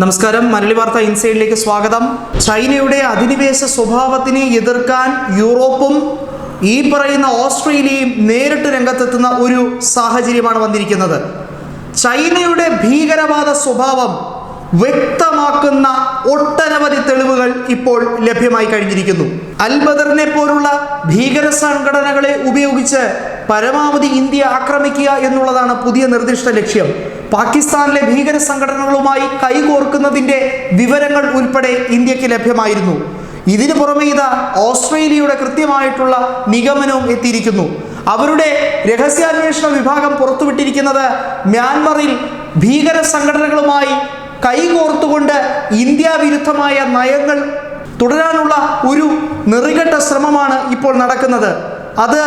നമസ്കാരം, മലയാളി വാർത്ത ഇൻസൈഡിലേക്ക് സ്വാഗതം. ചൈനയുടെ അധിനിവേശ സ്വഭാവത്തിനെ എതിർക്കാൻ യൂറോപ്പും ഈ പറയുന്ന ഓസ്ട്രേലിയയും നേരിട്ട് രംഗത്തെത്തുന്ന ഒരു സാഹചര്യമാണ് വന്നിരിക്കുന്നത്. ചൈനയുടെ ഭീകരവാദ സ്വഭാവം വ്യക്തമാക്കുന്ന ഒട്ടനവധി തെളിവുകൾ ഇപ്പോൾ ലഭ്യമായി കഴിഞ്ഞിരിക്കുന്നു. അൽ ബദറിനെ പോലുള്ള ഭീകര സംഘടനകളെ ഉപയോഗിച്ച് പരമാവധി ഇന്ത്യ ആക്രമിക്കുക എന്നുള്ളതാണ് പുതിയ നിർദ്ദിഷ്ട ലക്ഷ്യം. പാകിസ്ഥാനിലെ ഭീകര സംഘടനകളുമായി കൈകോർക്കുന്നതിൻ്റെ വിവരങ്ങൾ ഉൾപ്പെടെ ഇന്ത്യക്ക് ലഭ്യമായിരുന്നു. ഇതിനു പുറമെ ഇതാ ഓസ്ട്രേലിയയുടെ കൃത്യമായിട്ടുള്ള നിഗമനവും എത്തിയിരിക്കുന്നു. അവരുടെ രഹസ്യാന്വേഷണ വിഭാഗം പുറത്തുവിട്ടിരിക്കുന്നത് മ്യാൻമറിൽ ഭീകര സംഘടനകളുമായി കൈകോർത്തുകൊണ്ട് ഇന്ത്യ വിരുദ്ധമായ നയങ്ങൾ തുടരാനുള്ള ഒരു നെറികെട്ട ശ്രമമാണ് ഇപ്പോൾ നടക്കുന്നത്. അത്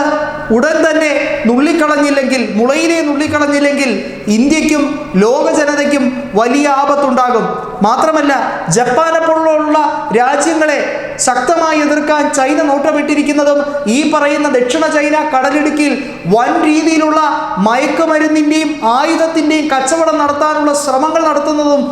ഉടൻ തന്നെ നുള്ളിക്കളഞ്ഞില്ലെങ്കിൽ, മുളയിലെ നുള്ളിക്കളഞ്ഞില്ലെങ്കിൽ ഇന്ത്യക്കും ലോക ജനതയ്ക്കും വലിയ ആപത്തുണ്ടാകും. മാത്രമല്ല, ജപ്പാനെ പോലുള്ള രാജ്യങ്ങളെ ശക്തമായി എതിർക്കാൻ ചൈന നോട്ടമിട്ടിരിക്കുന്നതും ഈ പറയുന്ന ദക്ഷിണ ചൈന കടലിടുക്കിൽ വൻ രീതിയിലുള്ള മയക്കുമരുന്നിൻ്റെയും ആയുധത്തിൻ്റെയും കച്ചവടം നടത്താനുള്ള ശ്രമങ്ങൾ നടത്തുന്നതും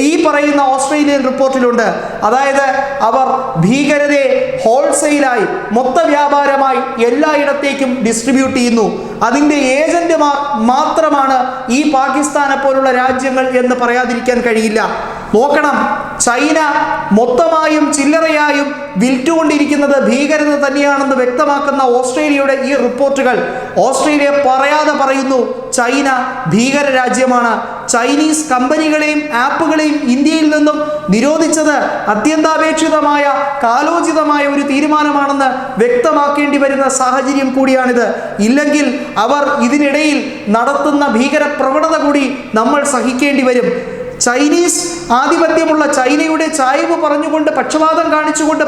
ഈ പറയുന്ന ഓസ്ട്രേലിയൻ റിപ്പോർട്ടിലുണ്ട്. അതായത് അവർ ഭീകരതയെ ഹോൾസെയിലായി മൊത്ത വ്യാപാരമായി എല്ലായിടത്തേക്കും ഡിസ്ട്രിബ്യൂട്ട് ചെയ്യുന്നു. അതിൻ്റെ ഏജന്റുമാർ മാത്രമാണ് ഈ പാകിസ്ഥാനെ പോലുള്ള രാജ്യങ്ങൾ എന്ന് പറയാതിരിക്കാൻ കഴിയില്ല. നോക്കണം, ചൈന മൊത്തമായും ചില്ലറയായും വിൽറ്റുകൊണ്ടിരിക്കുന്നത് ഭീകരത തന്നെയാണെന്ന് വ്യക്തമാക്കുന്ന ഓസ്ട്രേലിയയുടെ ഈ റിപ്പോർട്ടുകൾ ഓസ്ട്രേലിയ പറയാതെ പറയുന്നു, ചൈന ഭീകര രാജ്യമാണ്. ചൈനീസ് കമ്പനികളെയും ആപ്പുകളെയും ഇന്ത്യയിൽ നിന്നും നിരോധിച്ചത് അത്യന്താപേക്ഷിതമായ കാലോചിതമായ ഒരു തീരുമാനമാണെന്ന് വ്യക്തമാക്കേണ്ടി വരുന്ന സാഹചര്യം കൂടിയാണിത്. ഇല്ലെങ്കിൽ അവർ ഇതിനിടയിൽ നടത്തുന്ന ഭീകര പ്രവണത കൂടി നമ്മൾ സഹിക്കേണ്ടി വരും. ചൈനീസ് ആധിപത്യമുള്ള ചൈനയുടെ ചായ്വ് പറഞ്ഞുകൊണ്ട് പക്ഷപാതം കാണിച്ചുകൊണ്ട്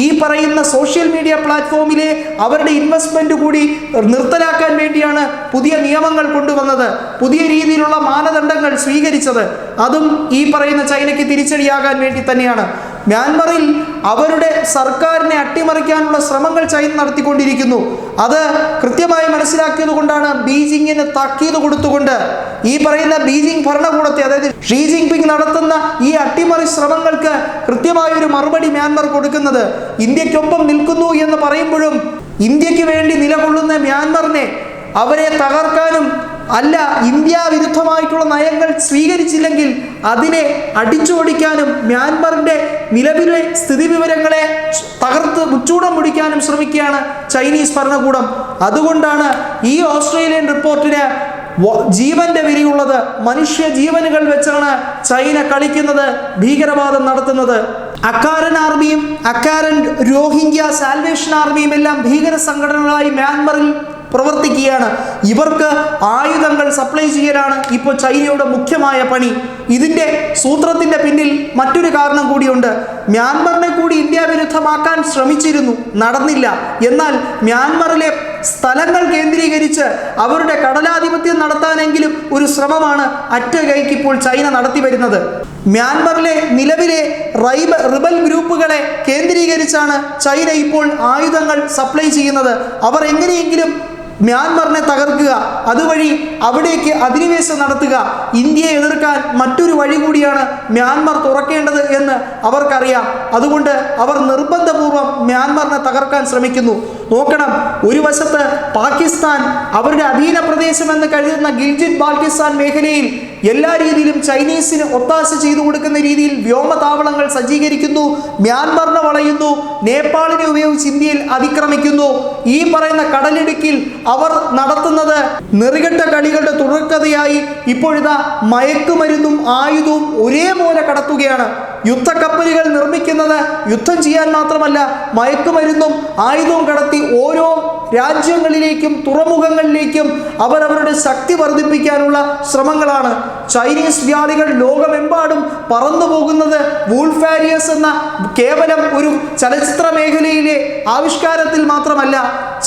ഈ പറയുന്ന സോഷ്യൽ മീഡിയ പ്ലാറ്റ്ഫോമിലെ അവരുടെ ഇൻവെസ്റ്റ്മെന്റ് കൂടി നിർത്തലാക്കാൻ വേണ്ടിയാണ് പുതിയ നിയമങ്ങൾ കൊണ്ടുവന്നത്, പുതിയ രീതിയിലുള്ള മാനദണ്ഡങ്ങൾ സ്വീകരിച്ചത്. അതും ഈ പറയുന്ന ചൈനയ്ക്ക് തിരിച്ചടിയാകാൻ വേണ്ടി തന്നെയാണ്. മ്യാൻമറിൽ അവരുടെ സർക്കാരിനെ അട്ടിമറിക്കാനുള്ള ശ്രമങ്ങൾ ചൈന നടത്തിക്കൊണ്ടിരിക്കുന്നു. അത് കൃത്യമായി മനസ്സിലാക്കിയത് കൊണ്ടാണ് ബീജിങ്ങിന് താക്കീത് കൊടുത്തുകൊണ്ട് ഈ പറയുന്ന ബീജിംഗ് ഭരണകൂടത്തെ, അതായത് ഷീ ജിൻപിങ് നടത്തുന്ന ഈ അട്ടിമറി ശ്രമങ്ങൾക്ക് കൃത്യമായ ഒരു മറുപടി മ്യാൻമർ കൊടുക്കുന്നത്. ഇന്ത്യക്കൊപ്പം നിൽക്കുന്നു എന്ന് പറയുമ്പോഴും ഇന്ത്യക്ക് വേണ്ടി നിലകൊള്ളുന്ന മ്യാൻമറിനെ അവരെ തകർക്കാനും അല്ല, ഇന്ത്യ വിരുദ്ധമായിട്ടുള്ള നയങ്ങൾ സ്വീകരിച്ചില്ലെങ്കിൽ അതിനെ അടിച്ചോടിക്കാനും മ്യാൻമറിന്റെ നിലവിലെ സ്ഥിതിവിവരങ്ങളെ തകർത്ത് മുച്ചൂടം മുടിക്കാനും ശ്രമിക്കുകയാണ് ചൈനീസ് ഭരണകൂടം. അതുകൊണ്ടാണ് ഈ ഓസ്ട്രേലിയൻ റിപ്പോർട്ടിന് ജീവന്റെ വിലയുള്ളത്. മനുഷ്യ ജീവനുകൾ വെച്ചാണ് ചൈന കളിക്കുന്നത്, ഭീകരവാദം നടത്തുന്നത്. അക്കാരൻ ആർമിയും അക്കാരൻ രോഹിംഗ്യ സാൽവേഷൻ ആർമിയും എല്ലാം ഭീകര സംഘടനകളായി മ്യാൻമറിൽ പ്രവർത്തിക്കുകയാണ്. ഇവർക്ക് ആയുധങ്ങൾ സപ്ലൈ ചെയ്യലാണ് ഇപ്പോൾ ചൈനയുടെ മുഖ്യമായ പണി. ഇതിൻ്റെ സൂത്രത്തിൻ്റെ പിന്നിൽ മറ്റൊരു കാരണം കൂടിയുണ്ട്. മ്യാൻമറിനെ കൂടി ഇന്ത്യ വിരുദ്ധമാക്കാൻ ശ്രമിച്ചിരുന്നു, നടന്നില്ല. എന്നാൽ മ്യാൻമറിലെ സ്ഥലങ്ങൾ കേന്ദ്രീകരിച്ച് അവരുടെ കടലാധിപത്യം നടത്താനെങ്കിലും ഒരു ശ്രമമാണ് അറ്റകൈക്ക് ഇപ്പോൾ ചൈന നടത്തി വരുന്നത്. മ്യാൻമറിലെ നിലവിലെ റിബൽ ഗ്രൂപ്പുകളെ കേന്ദ്രീകരിച്ചാണ് ചൈന ഇപ്പോൾ ആയുധങ്ങൾ സപ്ലൈ ചെയ്യുന്നത്. അവർ എങ്ങനെയെങ്കിലും മ്യാൻമറിനെ തകർക്കുക, അതുവഴി അവിടേക്ക് അധിനിവേശം നടത്തുക. ഇന്ത്യയെ എതിർക്കാൻ മറ്റൊരു വഴി കൂടിയാണ് മ്യാൻമർ തുറക്കേണ്ടത് എന്ന് അവർക്കറിയാം. അതുകൊണ്ട് അവർ നിർബന്ധപൂർവം മ്യാൻമറിനെ തകർക്കാൻ ശ്രമിക്കുന്നു. നോക്കണം, ഒരു വശത്ത് പാകിസ്ഥാൻ അവരുടെ അധീന പ്രദേശമെന്ന് കരുതുന്ന ഗിൽജിറ്റ് ബാൾട്ടിസ്ഥാൻ മേഖലയിൽ എല്ലാ രീതിയിലും ചൈനീസിന് ഒത്താശ ചെയ്തു കൊടുക്കുന്ന രീതിയിൽ വ്യോമതാവളങ്ങൾ സജ്ജീകരിക്കുന്നു, മ്യാൻമറിനെ വളയുന്നു, നേപ്പാളിനെ ഉപയോഗിച്ച് ഇന്ത്യയിൽ അതിക്രമിക്കുന്നു. ഈ പറയുന്ന കടലിടുക്കിൽ അവർ നടത്തുന്നത് നെറികെട്ട കളികളുടെ തുടർക്കഥയായി ഇപ്പോഴിതാ മയക്കുമരുന്നും ആയുധവും ഒരേപോലെ കടത്തുകയാണ്. യുദ്ധക്കപ്പലുകൾ നിർമ്മിക്കുന്നത് യുദ്ധം ചെയ്യാൻ മാത്രമല്ല, മയക്കുമരുന്നും ആയുധവും കടത്തി ഓരോ രാജ്യങ്ങളിലേക്കും തുറമുഖങ്ങളിലേക്കും അവരവരുടെ ശക്തി വർദ്ധിപ്പിക്കാനുള്ള ശ്രമങ്ങളാണ്. ചൈനീസ് വ്യാധികൾ ലോകമെമ്പാടും പറന്നു പോകുന്നത് വൂൾഫാരിയസ് എന്ന കേവലം ഒരു ചലച്ചിത്ര മേഖലയിലെ ആവിഷ്കാരത്തിൽ മാത്രമല്ല,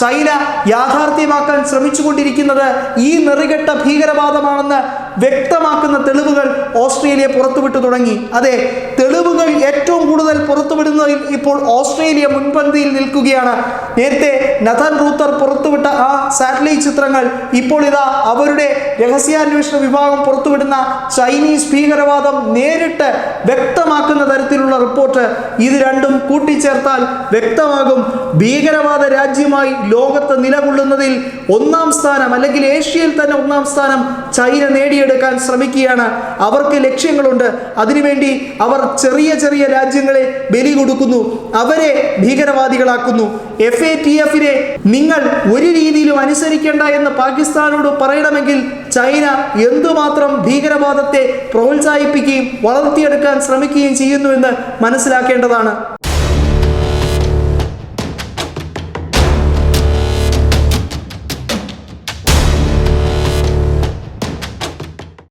ചൈന യാഥാർത്ഥ്യമാക്കാൻ ശ്രമിച്ചുകൊണ്ടിരിക്കുന്നത് ഈ നെറികെട്ട ഭീകരവാദമാണെന്ന് വ്യക്തമാക്കുന്ന തെളിവുകൾ ഓസ്ട്രേലിയ പുറത്തുവിട്ടു തുടങ്ങി. അതെ, തെളിവ് തെളിവുകൾ ഏറ്റവും കൂടുതൽ പുറത്തുവിടുന്നതിൽ ഇപ്പോൾ ഓസ്ട്രേലിയ മുൻപന്തിയിൽ നിൽക്കുകയാണ്. നേരത്തെ നഥാൻ റൂത്തർ പുറത്തുവിട്ട ആ സാറ്റലൈറ്റ് ചിത്രങ്ങൾ ഇപ്പോൾ ഇതാ അവരുടെ രഹസ്യാന്വേഷണ വിഭാഗം പുറത്തുവിടുന്ന ചൈനീസ് ഭീകരവാദം നേരിട്ട് വ്യക്തമാക്കുന്ന തരത്തിലുള്ള റിപ്പോർട്ട്. ഇത് രണ്ടും കൂട്ടിച്ചേർത്താൽ വ്യക്തമാകും ഭീകരവാദ രാജ്യമായി ലോകത്ത് നിലകൊള്ളുന്നതിൽ ഒന്നാം സ്ഥാനം, അല്ലെങ്കിൽ ഏഷ്യയിൽ തന്നെ ഒന്നാം സ്ഥാനം ചൈന നേടിയെടുക്കാൻ ശ്രമിക്കുകയാണ്. അവർക്ക് ലക്ഷ്യങ്ങളുണ്ട്. അതിനുവേണ്ടി അവർ ചെറിയ ചെറിയ രാജ്യങ്ങളെ ബലി കൊടുക്കുന്നു, അവരെ ഭീകരവാദികളാക്കുന്നു. FATF-നെ നിങ്ങൾ ഒരു രീതിയിലും അനുസരിക്കേണ്ട എന്ന് പാകിസ്ഥാനോട് പറയണമെങ്കിൽ ചൈന എന്തുമാത്രം ഭീകരവാദത്തെ പ്രോത്സാഹിപ്പിക്കുകയും വളർത്തിയെടുക്കാൻ ശ്രമിക്കുകയും ചെയ്യുന്നുവെന്ന് മനസ്സിലാക്കേണ്ടതാണ്.